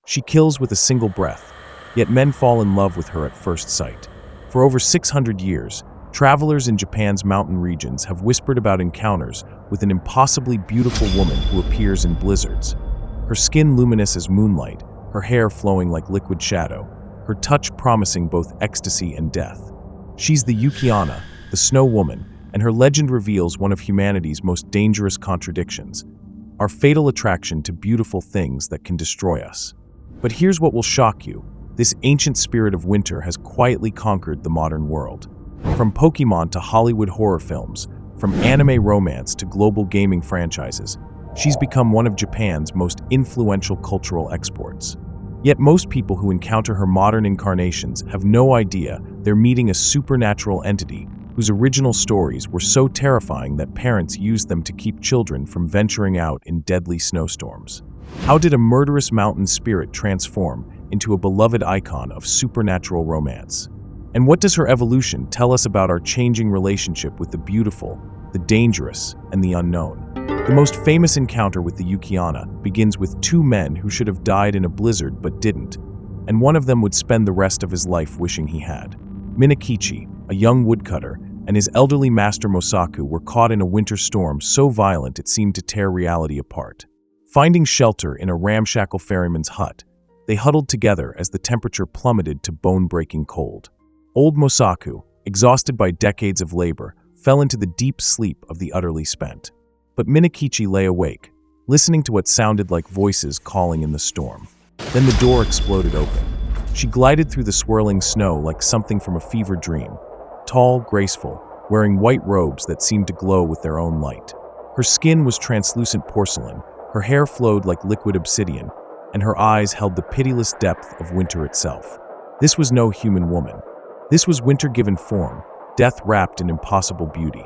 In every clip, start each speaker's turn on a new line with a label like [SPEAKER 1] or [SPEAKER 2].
[SPEAKER 1] She kills with a single breath, yet men fall in love with her at first sight. For over 600 years, travelers in Japan's mountain regions have whispered about encounters with an impossibly beautiful woman who appears in blizzards. Her skin luminous as moonlight, her hair flowing like liquid shadow, her touch promising both ecstasy and death. She's the Yuki Onna, the Snow Woman, and her legend reveals one of humanity's most dangerous contradictions: our fatal attraction to beautiful things that can destroy us. But here's what will shock you: this ancient spirit of winter has quietly conquered the modern world. From Pokemon to Hollywood horror films, from anime romance to global gaming franchises, she's become one of Japan's most influential cultural exports. Yet most people who encounter her modern incarnations have no idea they're meeting a supernatural entity whose original stories were so terrifying that parents used them to keep children from venturing out in deadly snowstorms. How did a murderous mountain spirit transform into a beloved icon of supernatural romance? And what does her evolution tell us about our changing relationship with the beautiful, the dangerous, and the unknown? The most famous encounter with the Yuki Onna begins with two men who should have died in a blizzard but didn't, and one of them would spend the rest of his life wishing he had. Minakichi, a young woodcutter, and his elderly master Mosaku were caught in a winter storm so violent it seemed to tear reality apart. Finding shelter in a ramshackle ferryman's hut, they huddled together as the temperature plummeted to bone-breaking cold. Old Mosaku, exhausted by decades of labor, fell into the deep sleep of the utterly spent. But Minakichi lay awake, listening to what sounded like voices calling in the storm. Then the door exploded open. She glided through the swirling snow like something from a fever dream, tall, graceful, wearing white robes that seemed to glow with their own light. Her skin was translucent porcelain, her hair flowed like liquid obsidian, and her eyes held the pitiless depth of winter itself. This was no human woman. This was winter given form, death wrapped in impossible beauty.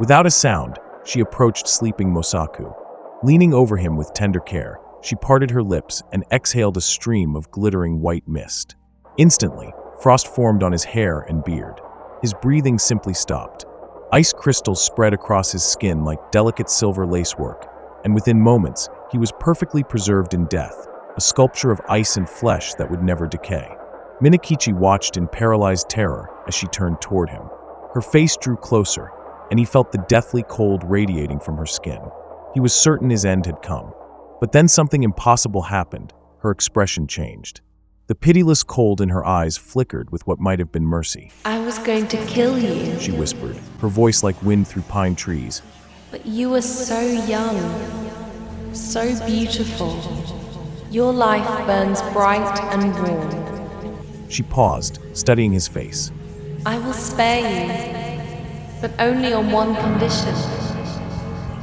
[SPEAKER 1] Without a sound, she approached sleeping Mosaku. Leaning over him with tender care, she parted her lips and exhaled a stream of glittering white mist. Instantly, frost formed on his hair and beard. His breathing simply stopped. Ice crystals spread across his skin like delicate silver lacework, and within moments, he was perfectly preserved in death, a sculpture of ice and flesh that would never decay. Minakichi watched in paralyzed terror as she turned toward him. Her face drew closer, and he felt the deathly cold radiating from her skin. He was certain his end had come. But then something impossible happened. Her expression changed. The pitiless cold in her eyes flickered with what might have been mercy.
[SPEAKER 2] "I was going to kill you,"
[SPEAKER 1] she whispered, her voice like wind through pine trees.
[SPEAKER 2] "but you were so young, so beautiful. Your life burns bright and warm."
[SPEAKER 1] She paused, studying his face.
[SPEAKER 2] "I will spare you, but only on one condition.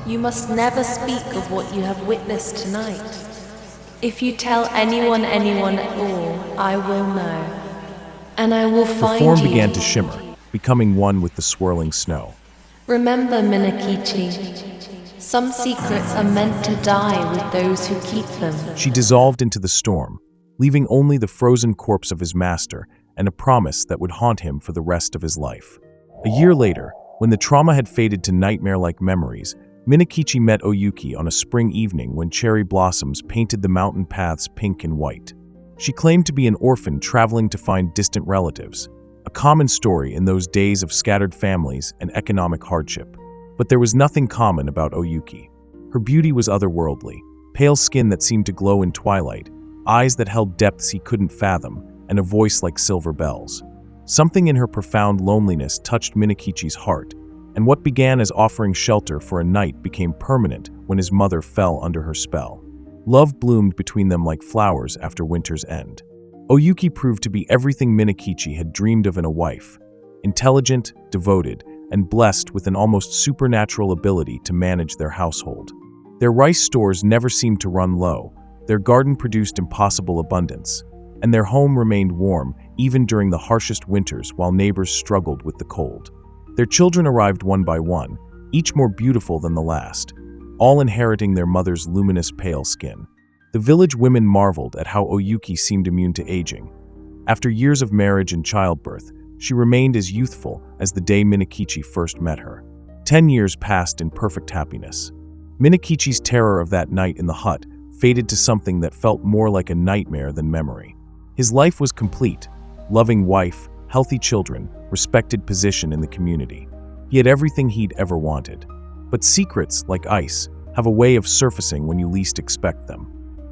[SPEAKER 2] You must never speak of what you have witnessed tonight. If you tell anyone at all, I will know, and I will find you."
[SPEAKER 1] Her form began to shimmer, becoming one with the swirling snow.
[SPEAKER 2] "Remember, Minakichi, some secrets are meant to die with those who keep them."
[SPEAKER 1] She dissolved into the storm, leaving only the frozen corpse of his master and a promise that would haunt him for the rest of his life. A year later, when the trauma had faded to nightmare-like memories, Minakichi met Oyuki on a spring evening when cherry blossoms painted the mountain paths pink and white. She claimed to be an orphan traveling to find distant relatives, a common story in those days of scattered families and economic hardship. But there was nothing common about Oyuki. Her beauty was otherworldly, pale skin that seemed to glow in twilight, eyes that held depths he couldn't fathom, and a voice like silver bells. Something in her profound loneliness touched Minakichi's heart, and what began as offering shelter for a night became permanent when his mother fell under her spell. Love bloomed between them like flowers after winter's end. Oyuki proved to be everything Minakichi had dreamed of in a wife: intelligent, devoted, and blessed with an almost supernatural ability to manage their household. Their rice stores never seemed to run low, their garden produced impossible abundance, and their home remained warm even during the harshest winters while neighbors struggled with the cold. Their children arrived one by one, each more beautiful than the last, all inheriting their mother's luminous pale skin. The village women marveled at how Oyuki seemed immune to aging. After years of marriage and childbirth, she remained as youthful as the day Minakichi first met her. 10 years passed in perfect happiness. Minakichi's terror of that night in the hut faded to something that felt more like a nightmare than memory. His life was complete: loving wife, healthy children, respected position in the community. He had everything he'd ever wanted. But secrets, like ice, have a way of surfacing when you least expect them.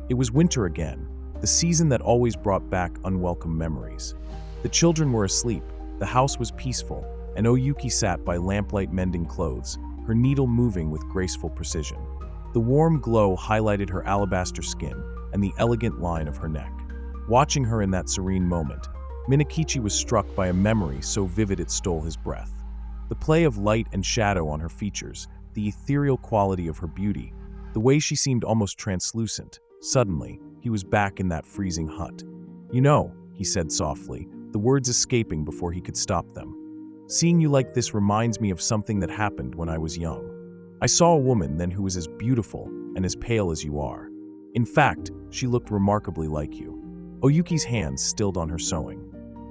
[SPEAKER 1] It was winter again, the season that always brought back unwelcome memories. The children were asleep, the house was peaceful, and Oyuki sat by lamplight mending clothes, her needle moving with graceful precision. The warm glow highlighted her alabaster skin and the elegant line of her neck. Watching her in that serene moment, Minakichi was struck by a memory so vivid it stole his breath. The play of light and shadow on her features, the ethereal quality of her beauty, the way she seemed almost translucent. Suddenly, he was back in that freezing hut. "You know," he said softly, the words escaping before he could stop them. "Seeing you like this reminds me of something that happened when I was young. I saw a woman then who was as beautiful and as pale as you are. In fact, she looked remarkably like you." Oyuki's hands stilled on her sewing.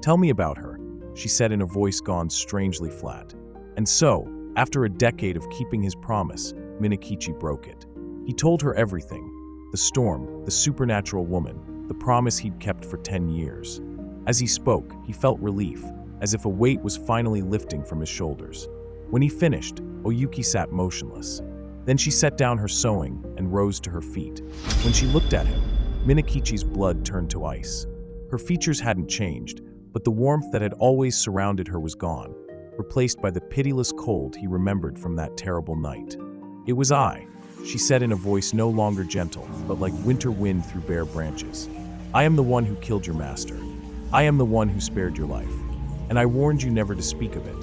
[SPEAKER 1] "Tell me about her," she said in a voice gone strangely flat. And so, after a decade of keeping his promise, Minakichi broke it. He told her everything: the storm, the supernatural woman, the promise he'd kept for 10 years. As he spoke, he felt relief, as if a weight was finally lifting from his shoulders. When he finished, Oyuki sat motionless. Then she set down her sewing and rose to her feet. When she looked at him, Minakichi's blood turned to ice. Her features hadn't changed, but the warmth that had always surrounded her was gone, replaced by the pitiless cold he remembered from that terrible night. "It was I," she said in a voice no longer gentle, but like winter wind through bare branches. "I am the one who killed your master. I am the one who spared your life. And I warned you never to speak of it."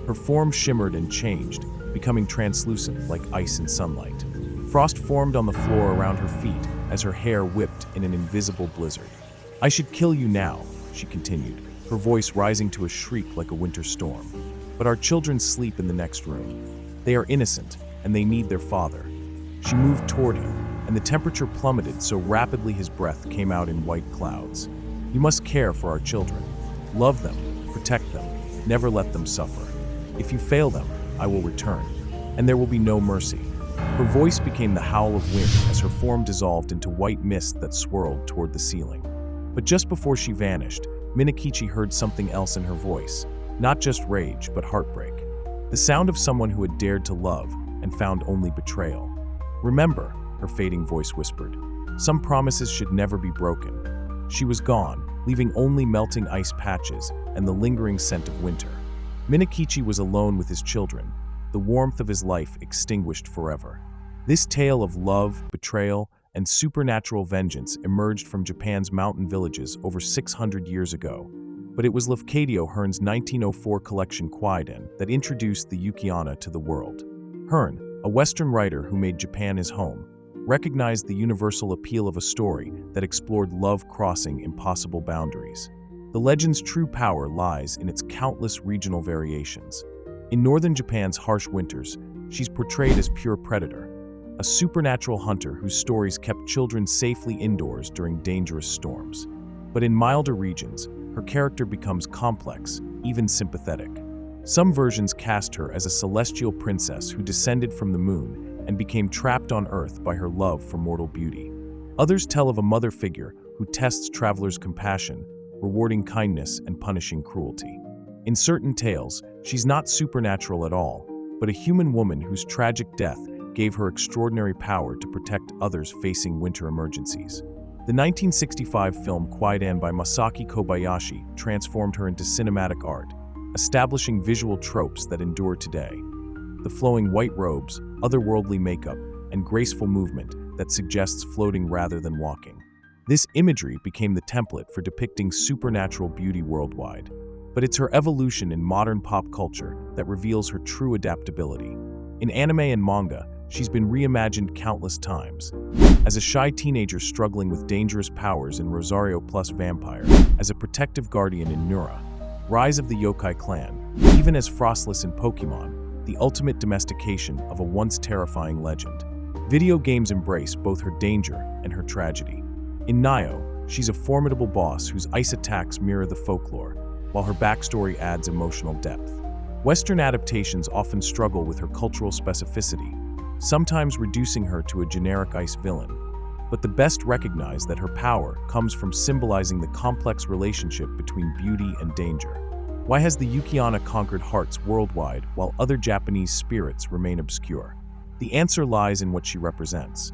[SPEAKER 1] Her form shimmered and changed, becoming translucent like ice in sunlight. Frost formed on the floor around her feet as her hair whipped in an invisible blizzard. "I should kill you now," she continued, her voice rising to a shriek like a winter storm. "But our children sleep in the next room. They are innocent, and they need their father." She moved toward him, and the temperature plummeted so rapidly his breath came out in white clouds. "You must care for our children. Love them, protect them, never let them suffer. If you fail them, I will return, and there will be no mercy." Her voice became the howl of wind as her form dissolved into white mist that swirled toward the ceiling. But just before she vanished, Minakichi heard something else in her voice, not just rage, but heartbreak. The sound of someone who had dared to love and found only betrayal. "Remember," her fading voice whispered, "some promises should never be broken." She was gone, leaving only melting ice patches and the lingering scent of winter. Minakichi was alone with his children, the warmth of his life extinguished forever. This tale of love, betrayal, and supernatural vengeance emerged from Japan's mountain villages over 600 years ago. But it was Lafcadio Hearn's 1904 collection Quaiden that introduced the Yuki Onna to the world. Hearn, a Western writer who made Japan his home, recognized the universal appeal of a story that explored love crossing impossible boundaries. The legend's true power lies in its countless regional variations. In northern Japan's harsh winters, she's portrayed as pure predator, a supernatural hunter whose stories kept children safely indoors during dangerous storms. But in milder regions, her character becomes complex, even sympathetic. Some versions cast her as a celestial princess who descended from the moon and became trapped on Earth by her love for mortal beauty. Others tell of a mother figure who tests travelers' compassion, rewarding kindness and punishing cruelty. In certain tales, she's not supernatural at all, but a human woman whose tragic death gave her extraordinary power to protect others facing winter emergencies. The 1965 film Quaiden by Masaki Kobayashi transformed her into cinematic art, establishing visual tropes that endure today. The flowing white robes, otherworldly makeup, and graceful movement that suggests floating rather than walking. This imagery became the template for depicting supernatural beauty worldwide. But it's her evolution in modern pop culture that reveals her true adaptability. In anime and manga, she's been reimagined countless times. As a shy teenager struggling with dangerous powers in Rosario Plus Vampire, as a protective guardian in Nura, Rise of the Yokai Clan, even as Frostless in Pokemon, the ultimate domestication of a once terrifying legend. Video games embrace both her danger and her tragedy. In Nioh, she's a formidable boss whose ice attacks mirror the folklore, while her backstory adds emotional depth. Western adaptations often struggle with her cultural specificity, sometimes reducing her to a generic ice villain. but the best recognize that her power comes from symbolizing the complex relationship between beauty and danger. Why has the Yuki Onna conquered hearts worldwide while other Japanese spirits remain obscure? The answer lies in what she represents: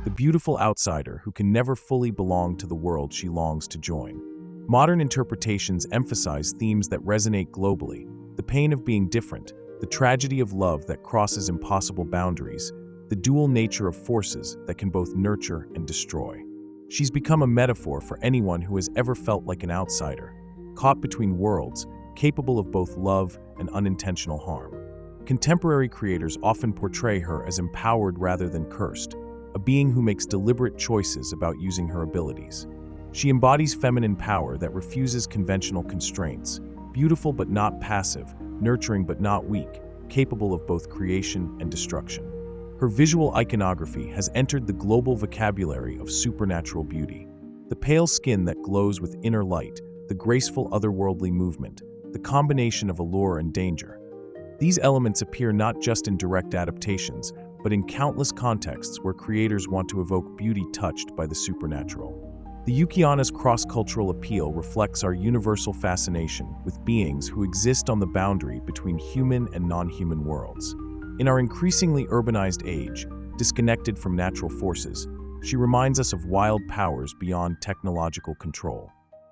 [SPEAKER 1] the beautiful outsider who can never fully belong to the world she longs to join. Modern interpretations emphasize themes that resonate globally: the pain of being different, the tragedy of love that crosses impossible boundaries, the dual nature of forces that can both nurture and destroy. She's become a metaphor for anyone who has ever felt like an outsider, caught between worlds, capable of both love and unintentional harm. Contemporary creators often portray her as empowered rather than cursed, a being who makes deliberate choices about using her abilities. She embodies feminine power that refuses conventional constraints, beautiful but not passive, nurturing but not weak, capable of both creation and destruction. Her visual iconography has entered the global vocabulary of supernatural beauty. The pale skin that glows with inner light, the graceful otherworldly movement, the combination of allure and danger. These elements appear not just in direct adaptations, but in countless contexts where creators want to evoke beauty touched by the supernatural. The Yuki Onna's cross-cultural appeal reflects our universal fascination with beings who exist on the boundary between human and non-human worlds. In our increasingly urbanized age, disconnected from natural forces, she reminds us of wild powers beyond technological control.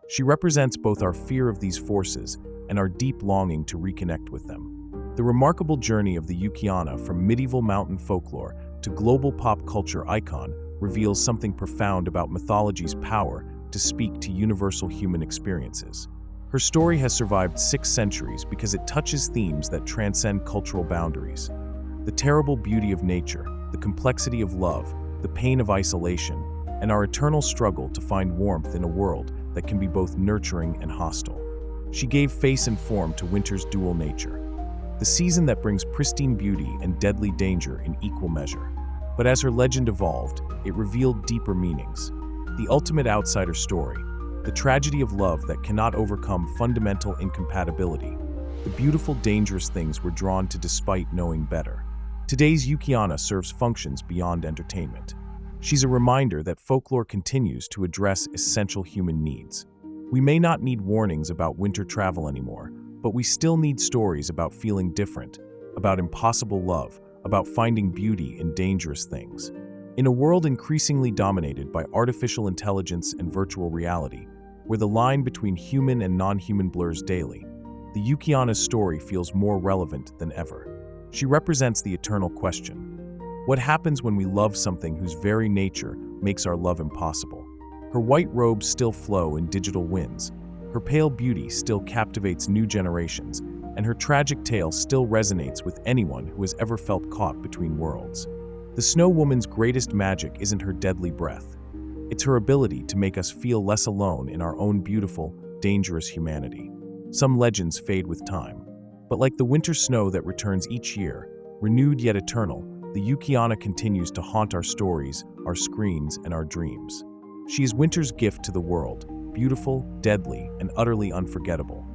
[SPEAKER 1] She represents both our fear of these forces and our deep longing to reconnect with them. The remarkable journey of the Yuki Onna from medieval mountain folklore to global pop culture icon reveals something profound about mythology's power to speak to universal human experiences. Her story has survived 6 centuries because it touches themes that transcend cultural boundaries: the terrible beauty of nature, the complexity of love, the pain of isolation, and our eternal struggle to find warmth in a world that can be both nurturing and hostile. She gave face and form to winter's dual nature, the season that brings pristine beauty and deadly danger in equal measure. But as her legend evolved, it revealed deeper meanings. The ultimate outsider story, the tragedy of love that cannot overcome fundamental incompatibility, the beautiful, dangerous things we're drawn to despite knowing better. Today's Yuki Onna serves functions beyond entertainment. She's a reminder that folklore continues to address essential human needs. We may not need warnings about winter travel anymore, but we still need stories about feeling different, about impossible love, about finding beauty in dangerous things. In a world increasingly dominated by artificial intelligence and virtual reality, where the line between human and non-human blurs daily, the Yuki Onna's story feels more relevant than ever. She represents the eternal question: what happens when we love something whose very nature makes our love impossible? Her white robes still flow in digital winds, her pale beauty still captivates new generations, and her tragic tale still resonates with anyone who has ever felt caught between worlds. The Snow Woman's greatest magic isn't her deadly breath. It's her ability to make us feel less alone in our own beautiful, dangerous humanity. Some legends fade with time, but like the winter snow that returns each year, renewed yet eternal, the Yuki Onna continues to haunt our stories, our screens, and our dreams. She is winter's gift to the world, beautiful, deadly, and utterly unforgettable.